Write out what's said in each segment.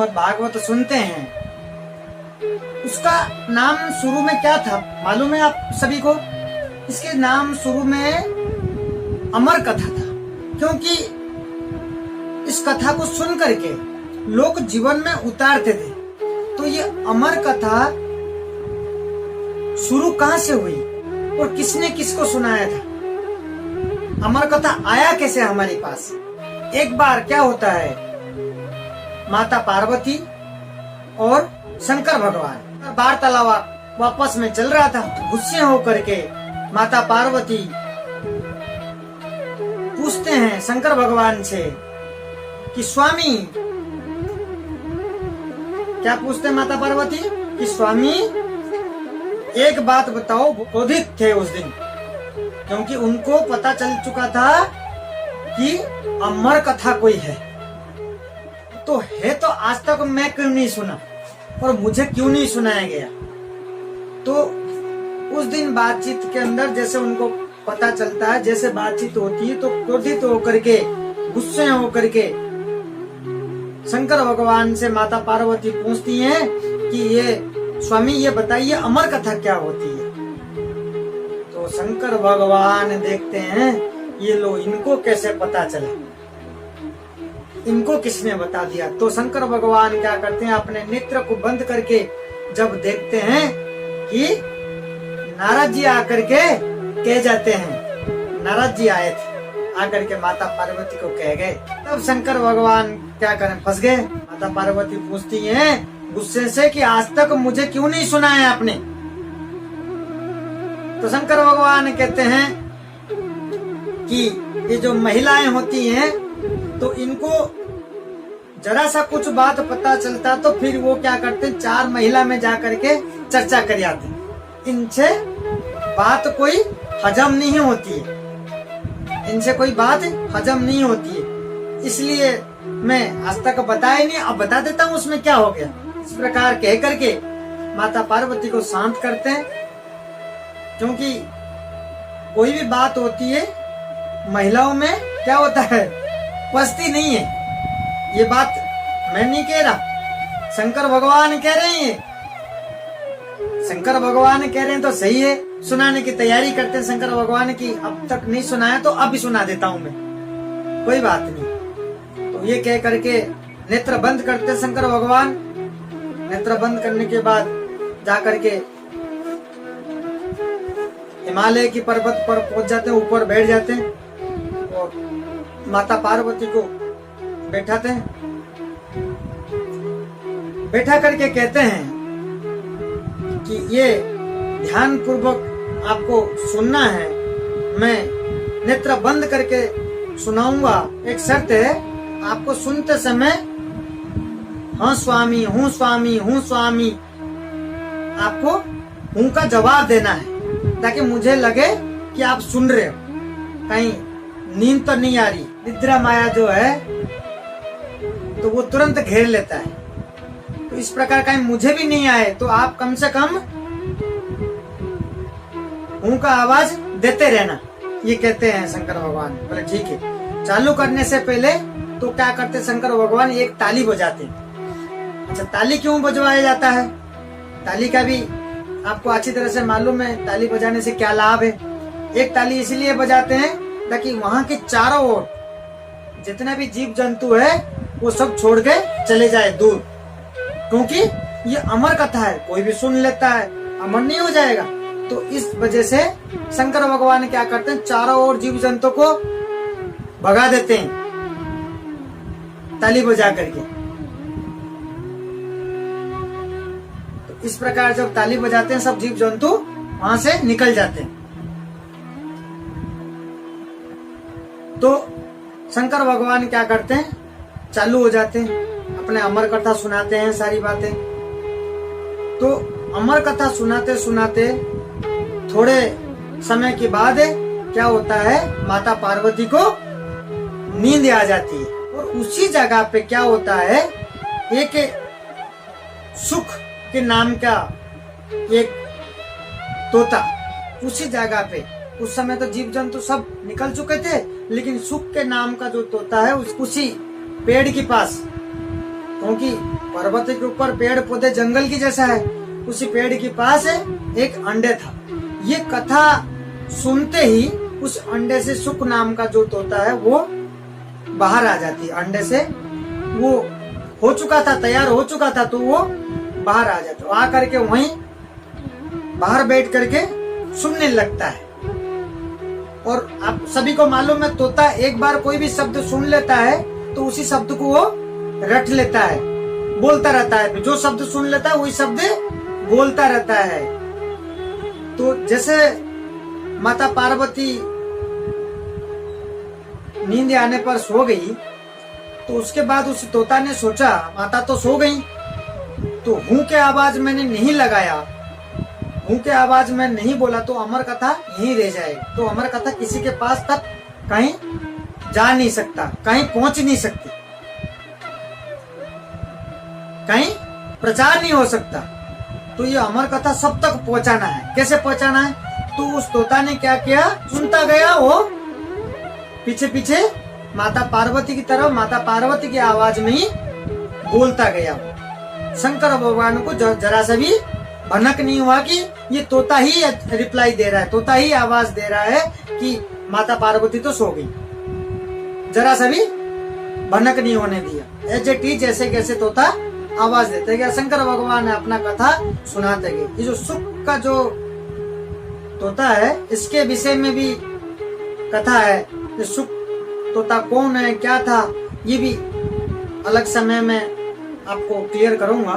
जब भागवत सुनते हैं, उसका नाम शुरू में क्या था मालूम है आप सभी को? इसके नाम शुरू में अमर कथा था, क्योंकि इस कथा को सुन करके लोग जीवन में उतारते थे। तो ये अमर कथा शुरू कहां से हुई और किसने किसको सुनाया था? अमर कथा आया कैसे हमारे पास? एक बार क्या होता है, माता पार्वती और शंकर भगवान वार्तालाप वापस में चल रहा था। गुस्से होकर के माता पार्वती पूछते हैं शंकर भगवान से कि स्वामी, क्या पूछते हैं माता पार्वती कि स्वामी एक बात बताओ। क्रोधित थे उस दिन, क्योंकि उनको पता चल चुका था कि अमर कथा कोई है। तो आज तक मैं क्यों नहीं सुना और मुझे क्यों नहीं सुनाया गया? तो उस दिन बातचीत के अंदर जैसे उनको पता चलता है, जैसे बातचीत होती है, तो क्रोधित होकर के, गुस्से होकर के शंकर भगवान से माता पार्वती पूछती हैं कि ये स्वामी ये बताइए अमर कथा क्या होती है? तो शंकर भगवान देखते हैं ये लो, इनको कैसे पता चला, इनको किसने बता दिया? तो शंकर भगवान क्या करते हैं, अपने नेत्र को बंद करके जब देखते हैं कि नारद जी आकर के कह जाते हैं, नारद जी आए थे, आकर के माता पार्वती को कह गए, तब शंकर भगवान क्या करें, फंस गए। माता पार्वती पूछती हैं गुस्से से कि आज तक मुझे क्यों नहीं सुनाया आपने? तो शंकर भगवान कहते हैं कि ये जो महिलाएं होती हैं, तो इनको जरा सा कुछ बात पता चलता तो फिर वो क्या करते हैं, 4 महिला में जाकर के चर्चा कर आते। इनसे बात कोई हजम नहीं होती है, इनसे कोई बात हजम नहीं होती है, इसलिए मैं आज तक बताया नहीं, अब बता देता हूँ, उसमें क्या हो गया। इस प्रकार कह करके माता पार्वती को शांत करते हैं, क्योंकि कोई भी बात होती है महिलाओं में क्या होता है, पचती नहीं है। ये बात मैं नहीं कह रहा, शंकर भगवान कह रहे हैं। शंकर भगवान कह रहे हैं तो सही है, सुनाने की तैयारी करते हैं शंकर भगवान की। अब तक नहीं सुनाया तो अब भी सुना देता हूं मैं, कोई बात नहीं। तो ये कह करके नेत्र बंद करते शंकर भगवान। नेत्र बंद करने के बाद जाकर के हिमालय की पर्वत पर पहुंच जाते हैं, ऊपर बैठ जाते हैं और माता पार्वती को बैठाते हैं। बैठा करके कहते हैं कि ये ध्यान पूर्वक आपको सुनना है, मैं नेत्र बंद करके सुनाऊंगा। एक शर्त है, आपको सुनते समय हाँ स्वामी, हूँ स्वामी, हूँ स्वामी, आपको हूँ का जवाब देना है, ताकि मुझे लगे कि आप सुन रहे हो। कहीं नींद तो नहीं आ रही, निद्रा माया जो है तो वो तुरंत घेर लेता है। तो इस प्रकार कहीं मुझे भी नहीं आए तो आप कम से कम हूँ का आवाज देते रहना, ये कहते हैं शंकर भगवान। बोले ठीक है। चालू करने से पहले तो क्या करते शंकर भगवान, एक ताली बजाते। अच्छा, ताली क्यों बजवाया जाता है? ताली का भी आपको अच्छी तरह से मालूम है, ताली बजाने से क्या लाभ है। एक ताली इसलिए बजाते हैं ताकि वहां के चारों ओर जितने भी जीव जंतु है वो सब छोड़ के चले जाए दूर, क्योंकि ये अमर कथा है, कोई भी सुन लेता है अमर नहीं हो जाएगा। तो इस वजह से शंकर भगवान क्या करते हैं, चारों ओर जीव जंतु को भगा देते हैं ताली बजा करके। तो इस प्रकार जब ताली बजाते हैं सब जीव जंतु वहां से निकल जाते हैं। तो शंकर भगवान क्या करते हैं, चालू हो जाते हैं, अपने अमर कथा सुनाते हैं सारी बातें। तो अमर कथा सुनाते सुनाते थोड़े समय के बाद क्या होता है, माता पार्वती को नींद आ जाती है। और उसी जगह पे क्या होता है, एक सुख के नाम का एक तोता, उसी जगह पे, उस समय तो जीव जंतु सब निकल चुके थे, लेकिन सुख के नाम का जो तोता है उसी पेड़ के पास, क्योंकि पर्वत के ऊपर पेड़ पौधे जंगल की जैसा है, उसी पेड़ के पास एक अंडे था। ये कथा सुनते ही उस अंडे से सुक नाम का जो तोता है वो बाहर आ जाती। अंडे से वो हो चुका था, तैयार हो चुका था, तो वो बाहर आ जाता, आ करके वहीं बाहर बैठ करके सुनने लगता है। और आप सभी को मालूम है, तोता एक बार कोई भी शब्द सुन लेता है तो उसी शब्द को वो रट लेता है, बोलता रहता है। जो शब्द सुन लेता है वही शब्द बोलता रहता है। तो जैसे माता पार्वती नींद आने पर सो गई, तो उसके बाद उस तोता ने सोचा माता तो सो गई, तो हूं के आवाज मैंने नहीं लगाया, हूं के आवाज में नहीं बोला तो अमर कथा यहीं रह जाएगी। तो अमर कथा किसी के पास तक कहीं जा नहीं सकता, कहीं पहुंच नहीं सकती, कहीं प्रचार नहीं हो सकता। तो ये अमर कथा सब तक पहुंचाना है। कैसे पहुंचाना है? तो उस तोता ने क्या किया, सुनता गया, वो पीछे पीछे माता पार्वती की तरफ, माता पार्वती की आवाज में ही बोलता गया। शंकर भगवान को जरा सा भी भनक नहीं हुआ कि ये तोता ही रिप्लाई दे रहा है, तोता ही आवाज दे रहा है कि माता पार्वती तो सो गई। जरा सा भी भनक नहीं होने दिया। एज इट इज जैसे कैसे तोता आवाज देते गया, शंकर भगवान ने अपना कथा सुनाते गए। ये जो सुख का जो तोता है, इसके विषय में भी कथा है। ये सुख तोता कौन है, क्या था, ये भी अलग समय में आपको क्लियर करूंगा।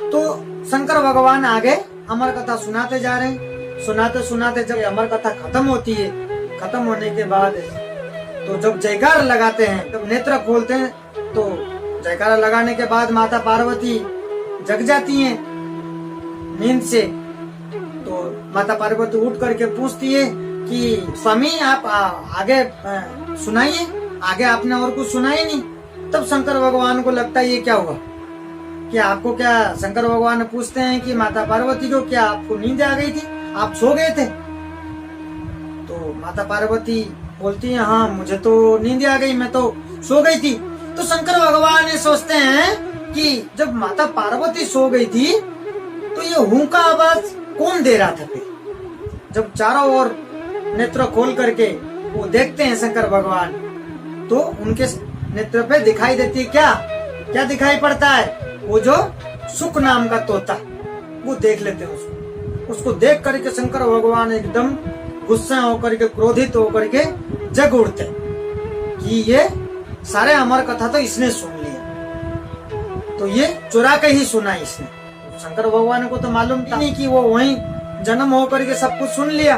तो शंकर भगवान आगे अमर कथा सुनाते जा रहे हैं। सुनाते सुनाते जब अमर कथा खत्म होती है, खत्म होने के बाद तो जब जयकार लगाते हैं, जब नेत्र खोलते हैं, तो जयकारा लगाने के बाद माता पार्वती जग जाती हैं नींद से। तो माता पार्वती उठ करके पूछती है कि स्वामी आप आगे सुनाइए, आगे आपने और कुछ सुनाई नहीं। तब शंकर भगवान को लगता है ये क्या हुआ, कि आपको क्या, शंकर भगवान पूछते हैं कि माता पार्वती को क्या आपको नींद आ गई थी, आप सो गए थे? तो माता पार्वती बोलती है हाँ मुझे तो नींद आ गई, मैं तो सो गई थी। तो शंकर भगवान ये सोचते हैं कि जब माता पार्वती सो गई थी तो ये हूं का आवाज कौन दे रहा था? फिर जब चारों ओर नेत्र खोल करके वो देखते हैं शंकर भगवान, तो उनके नेत्र पे दिखाई देती है क्या, क्या दिखाई पड़ता है? वो जो सुक नाम का तोता, वो देख लेते हैं उसको देख करके शंकर भगवान एकदम गुस्सा होकर के, क्रोधित होकर के जग उठते कि ये सारे अमर कथा तो इसने सुन लिया, तो ये चुरा के ही सुना इसने। शंकर भगवान को तो मालूम नहीं कि वो वहीं जन्म होकर के सब कुछ सुन लिया।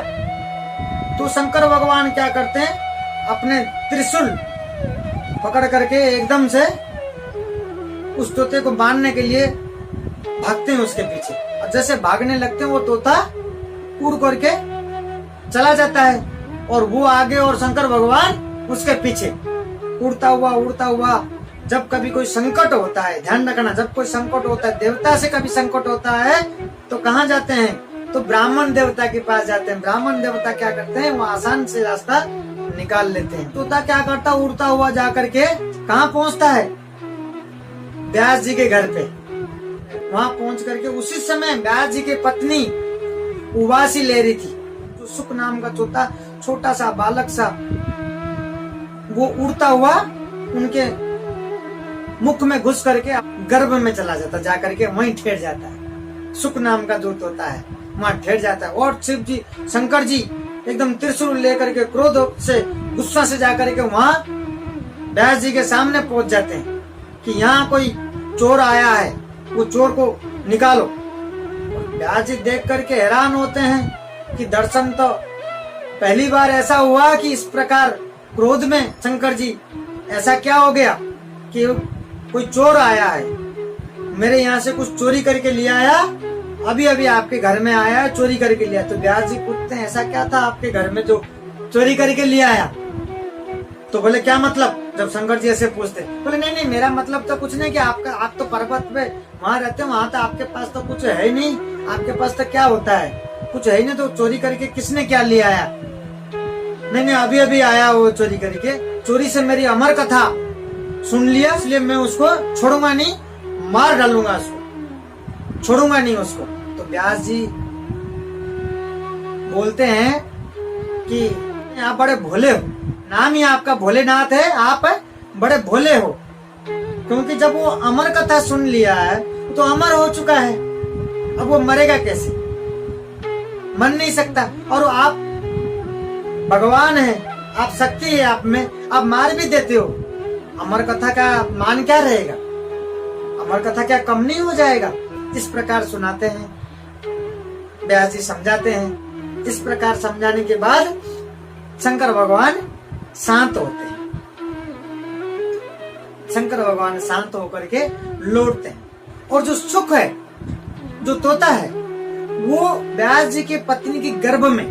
तो शंकर भगवान क्या करते हैं, अपने त्रिशूल पकड़ करके एकदम से उस तोते को बांधने के लिए भागते हैं उसके पीछे। और जैसे भागने लगते हैं वो तोता उड़ करके चला जाता है और वो आगे और शंकर भगवान उसके पीछे उड़ता हुआ। जब कभी कोई संकट होता है, ध्यान रखना, जब कोई संकट होता है, देवता से कभी संकट होता है तो कहाँ जाते हैं? तो ब्राह्मण देवता के पास जाते हैं। ब्राह्मण देवता क्या करते हैं, वो आसान से रास्ता निकाल लेते हैं। तोता क्या करता, उड़ता हुआ जाकर के कहाँ पहुँचता है? व्यास जी के घर पे। वहां पहुंच करके उसी समय व्यास जी की पत्नी उवासी ले रही थी। तो सुक नाम का तोता, छोटा सा बालक सा, वो उड़ता हुआ उनके मुख में घुस करके गर्भ में चला जाता, जाकर के वहीं ठहर जाता है। सुक नाम का जो तोता है वहां ठहर जाता है। और शिव जी, शंकर जी एकदम त्रिशूल लेकर के क्रोध से, गुस्सा से जाकर के वहां व्यास जी के सामने पहुंच जाते हैं कि यहाँ कोई चोर आया है, वो चोर को निकालो। व्यास जी देख करके हैरान होते हैं कि दर्शन तो पहली बार ऐसा हुआ कि इस प्रकार क्रोध में शंकर जी, ऐसा क्या हो गया कि कोई चोर आया है, मेरे यहाँ से कुछ चोरी करके ले आया, अभी अभी आपके घर में आया है, चोरी करके लिया। तो व्यास जी पूछते हैं ऐसा क्या था आपके घर में जो चोरी करके ले आया? तो बोले क्या मतलब? जब शंकर जी ऐसे पूछते, बोले नहीं मेरा मतलब तो कुछ नहीं कि आप तो पर्वत पे वहां रहते हैं, वहां तो आपके पास तो कुछ है ही नहीं, आपके पास तो क्या होता है, कुछ है ही नहीं, तो चोरी करके किसने क्या ले आया? नहीं अभी अभी आया वो चोरी करके, चोरी से मेरी अमर कथा सुन लिया इसलिए मैं उसको छोड़ूंगा नहीं, मार डालूंगा उसको, छोड़ूंगा नहीं उसको। तो व्यास जी बोलते हैं कि आप बड़े भोले हो, नाम ही आपका भोलेनाथ है, आप बड़े भोले हो, क्योंकि जब वो अमर कथा सुन लिया है तो अमर हो चुका है, अब वो मरेगा कैसे, मर नहीं सकता। और आप भगवान है, आप शक्ति है आप में, आप मार भी देते हो, अमर कथा का मान क्या रहेगा, अमर कथा क्या कम नहीं हो जाएगा। इस प्रकार सुनाते हैं, व्यास जी समझाते हैं। इस प्रकार समझाने के बाद शंकर भगवान शांत होते हैं, शंकर भगवान शांत होकर के लौटते हैं। और जो सुख है, जो तोता है, वो व्यास जी के पत्नी की गर्भ में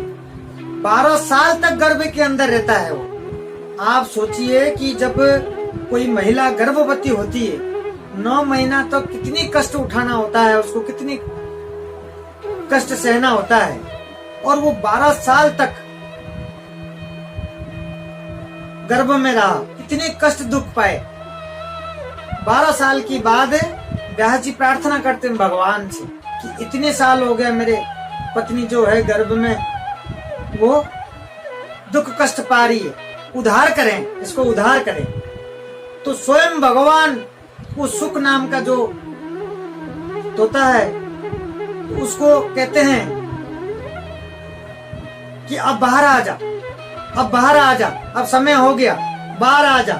12 साल तक गर्भ के अंदर रहता है। वो आप सोचिए कि जब कोई महिला गर्भवती होती है 9 महीना तक तो कितनी कष्ट उठाना होता है, उसको कितनी कष्ट सहना होता है, और वो 12 साल तक गर्भ में रहा, कितने कष्ट दुख पाए। 12 साल की बाद व्यास जी प्रार्थना करते हैं भगवान से कि इतने साल हो गए मेरे पत्नी जो है गर्भ में, वो दुख कष्ट पा रही है, उद्धार करें, इसको उद्धार करें। तो स्वयं भगवान उस सुख नाम का जो तोता है उसको कहते हैं कि अब बाहर आ जा, अब बाहर आ जा, अब समय हो गया, बाहर आ जा।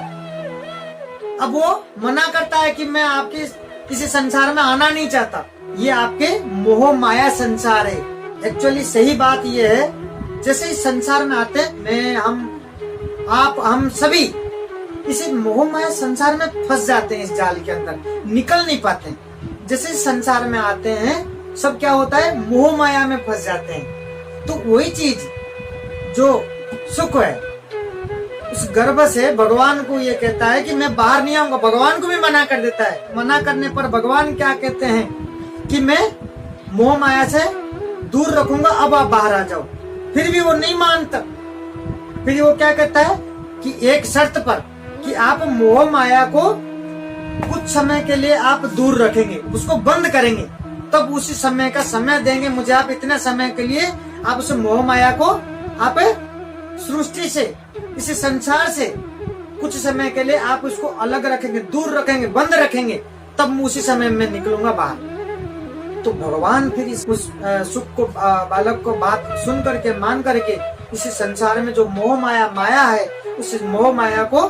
अब वो मना करता है कि मैं आपके किसी संसार में आना नहीं चाहता, ये आपके मोह माया संसार है। एक्चुअली सही बात ये है, जैसे इस संसार में आते हैं, हम सभी इसी मोह माया संसार में फंस जाते हैं, इस जाल के अंदर निकल नहीं पाते। जैसे इस संसार में आते हैं सब क्या होता है, मोह माया में फंस जाते हैं। तो वही चीज जो सुख है, उस गर्भ से भगवान को ये कहता है कि मैं बाहर नहीं आऊंगा, भगवान को भी मना कर देता है। मना करने पर भगवान क्या कहते हैं कि मैं मोह माया से दूर रखूंगा, अब आप बाहर आ जाओ। फिर भी वो नहीं मानता, फिर वो क्या कहता है कि एक शर्त पर कि आप मोह माया को कुछ समय के लिए आप दूर रखेंगे, उसको बंद करेंगे, तब उसी समय का समय देंगे मुझे आप, इतने समय के लिए आप उस मोह माया को आप सृष्टि से, इस संसार से कुछ समय के लिए आप उसको अलग रखेंगे, दूर रखेंगे, बंद रखेंगे, तब उसी समय में निकलूंगा बाहर। तो भगवान फिर उस सुख को, बालक को बात सुन करके, मान करके, इस संसार में जो मोह माया है, उस मोह माया को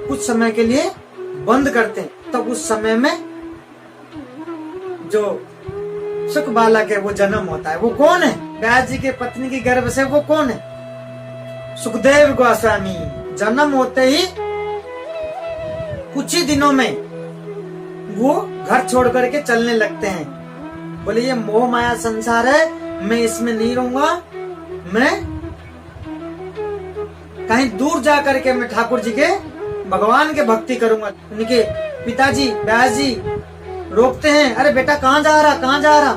कुछ समय के लिए बंद करते हैं। तब उस समय में जो सुख बालक है वो जन्म होता है। वो कौन है? व्यास जी के पत्नी की गर्भ से वो कौन है? सुखदेव गोस्वामी। जन्म होते ही कुछ ही दिनों में वो घर छोड़ करके चलने लगते हैं। बोले ये मोह माया संसार है, मैं इसमें नहीं रहूंगा, मैं कहीं दूर जा करके मैं ठाकुर जी के, भगवान के भक्ति करूंगा। उनके पिताजी व्यास जी रोकते हैं, अरे बेटा कहाँ जा रहा, कहाँ जा रहा?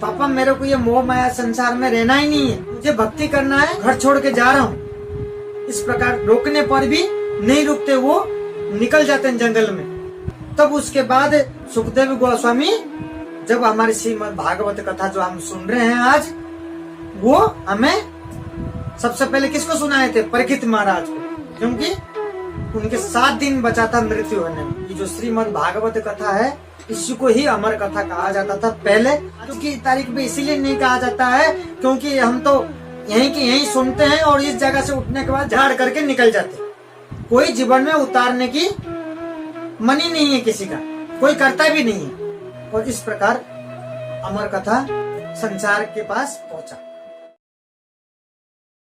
पापा मेरे को ये मोह माया संसार में रहना ही नहीं है, मुझे भक्ति करना है, घर छोड़ के जा रहा हूँ। इस प्रकार रोकने पर भी नहीं रुकते, वो निकल जाते हैं जंगल में। तब उसके बाद सुखदेव गोस्वामी, जब हमारी श्रीमद् भागवत कथा जो हम सुन रहे हैं आज, वो हमें सबसे पहले किसको सुनाए थे? परीक्षित महाराज को, क्योंकि उनके 7 दिन बचा था मृत्यु होने में। ये जो श्रीमद् भागवत कथा है, इसी को ही अमर कथा कहा जाता था पहले। आज की तारीख में इसीलिए नहीं कहा जाता है क्योंकि हम तो यहीं की यहीं सुनते हैं और इस जगह से उठने के बाद झाड़ करके निकल जाते। कोई जीवन में उतारने की मन ही नहीं है किसी का, कोई करता भी नहीं है। और इस प्रकार अमर कथा संसार के पास पहुंचा।